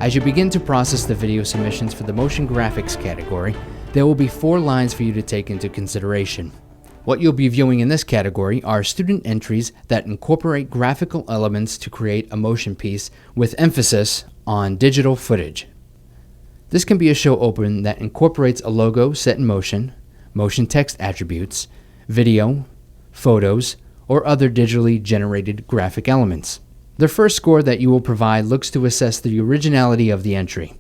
As you begin to process the video submissions for the motion graphics category, there will be 4 lines for you to take into consideration. What you'll be viewing in this category are student entries that incorporate graphical elements to create a motion piece with emphasis on digital footage. This can be a show open that incorporates a logo set in motion, motion text attributes, video, photos, or other digitally generated graphic elements. The first score that you will provide looks to assess the originality of the entry.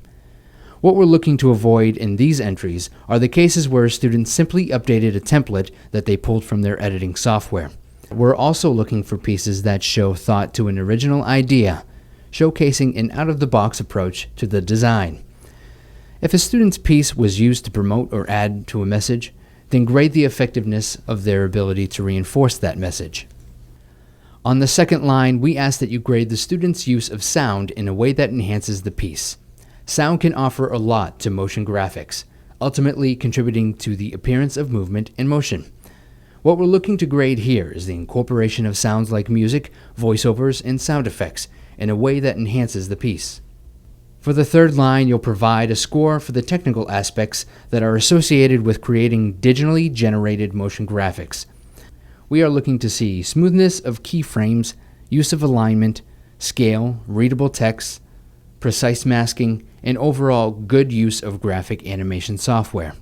What we're looking to avoid in these entries are the cases where a student simply updated a template that they pulled from their editing software. We're also looking for pieces that show thought to an original idea, showcasing an out-of-the-box approach to the design. If a student's piece was used to promote or add to a message, then grade the effectiveness of their ability to reinforce that message. On the second line, we ask that you grade the student's use of sound in a way that enhances the piece. Sound can offer a lot to motion graphics, ultimately contributing to the appearance of movement and motion. What we're looking to grade here is the incorporation of sounds like music, voiceovers, and sound effects in a way that enhances the piece. For the third line, you'll provide a score for the technical aspects that are associated with creating digitally generated motion graphics. We are looking to see smoothness of keyframes, use of alignment, scale, readable text, precise masking, and overall good use of graphic animation software.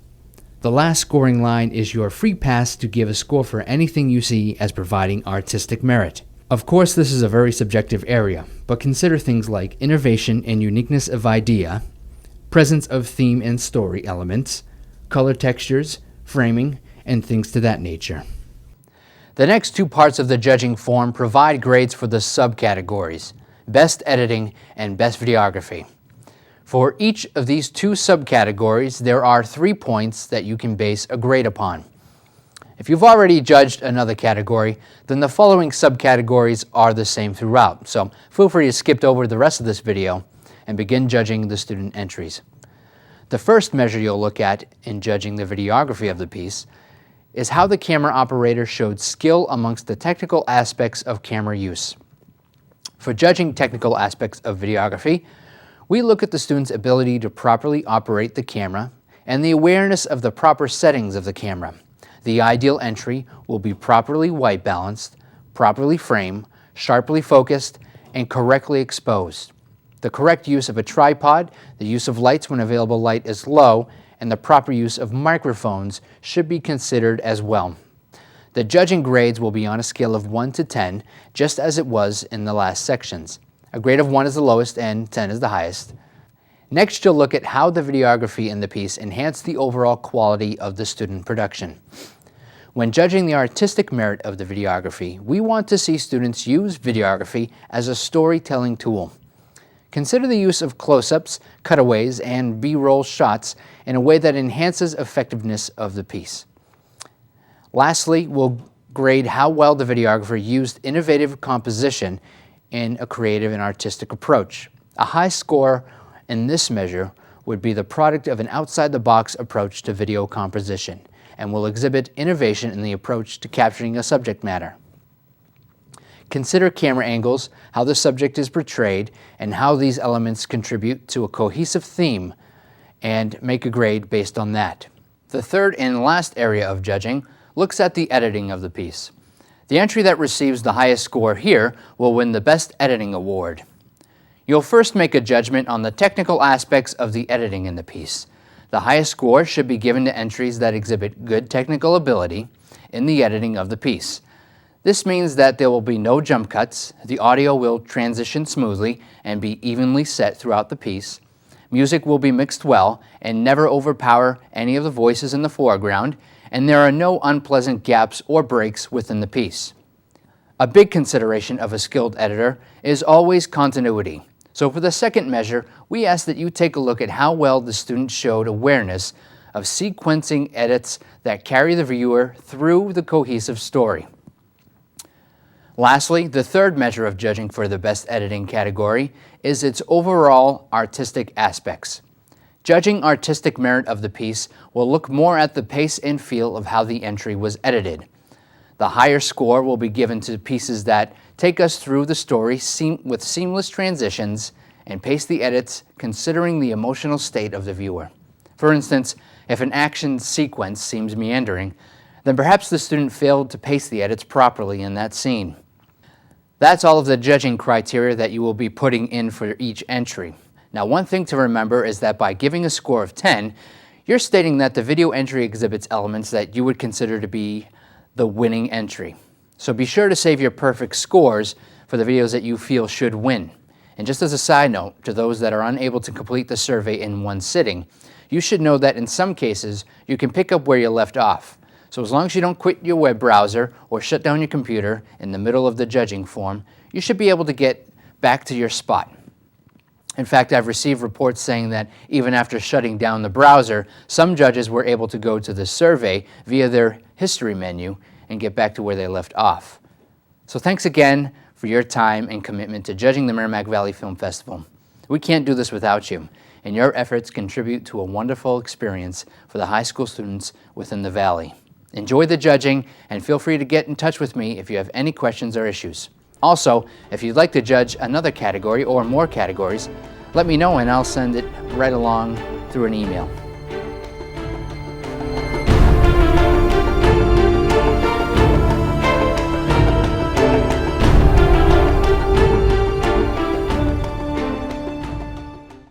The last scoring line is your free pass to give a score for anything you see as providing artistic merit. Of course, this is a very subjective area, but consider things like innovation and uniqueness of idea, presence of theme and story elements, color textures, framing, and things to that nature. The next 2 parts of the judging form provide grades for the subcategories, Best Editing and Best Videography. For each of these 2 subcategories, there are 3 points that you can base a grade upon. If you've already judged another category, then the following subcategories are the same throughout, so feel free to skip over the rest of this video and begin judging the student entries. The first measure you'll look at in judging the videography of the piece is how the camera operator showed skill amongst the technical aspects of camera use. For judging technical aspects of videography, we look at the student's ability to properly operate the camera and the awareness of the proper settings of the camera. The ideal entry will be properly white balanced, properly framed, sharply focused, and correctly exposed. The correct use of a tripod, the use of lights when available light is low, and the proper use of microphones should be considered as well. The judging grades will be on a scale of 1 to 10, just as it was in the last sections. A grade of 1 is the lowest and 10 is the highest. Next, you'll look at how the videography in the piece enhanced the overall quality of the student production. When judging the artistic merit of the videography, we want to see students use videography as a storytelling tool. Consider the use of close-ups, cutaways, and B-roll shots in a way that enhances effectiveness of the piece. Lastly, we'll grade how well the videographer used innovative composition in a creative and artistic approach. A high score in this measure would be the product of an outside-the-box approach to video composition and will exhibit innovation in the approach to capturing a subject matter. Consider camera angles, how the subject is portrayed, and how these elements contribute to a cohesive theme, and make a grade based on that. The third and last area of judging looks at the editing of the piece. The entry that receives the highest score here will win the Best Editing Award. You'll first make a judgment on the technical aspects of the editing in the piece. The highest score should be given to entries that exhibit good technical ability in the editing of the piece. This means that there will be no jump cuts, the audio will transition smoothly and be evenly set throughout the piece, music will be mixed well and never overpower any of the voices in the foreground, and there are no unpleasant gaps or breaks within the piece. A big consideration of a skilled editor is always continuity. So for the second measure, we ask that you take a look at how well the student showed awareness of sequencing edits that carry the viewer through the cohesive story. Lastly, the third measure of judging for the best editing category is its overall artistic aspects. Judging artistic merit of the piece will look more at the pace and feel of how the entry was edited. The higher score will be given to pieces that take us through the story with seamless transitions and pace the edits considering the emotional state of the viewer. For instance, if an action sequence seems meandering, then perhaps the student failed to pace the edits properly in that scene. That's all of the judging criteria that you will be putting in for each entry. Now, one thing to remember is that by giving a score of 10, you're stating that the video entry exhibits elements that you would consider to be the winning entry. So be sure to save your perfect scores for the videos that you feel should win. And just as a side note, to those that are unable to complete the survey in one sitting, you should know that in some cases, you can pick up where you left off. So as long as you don't quit your web browser or shut down your computer in the middle of the judging form, you should be able to get back to your spot. In fact, I've received reports saying that even after shutting down the browser, some judges were able to go to the survey via their history menu and get back to where they left off. So thanks again for your time and commitment to judging the Merrimack Valley Film Festival. We can't do this without you, and your efforts contribute to a wonderful experience for the high school students within the Valley. Enjoy the judging, and feel free to get in touch with me if you have any questions or issues. Also, if you'd like to judge another category or more categories, let me know and I'll send it right along through an email.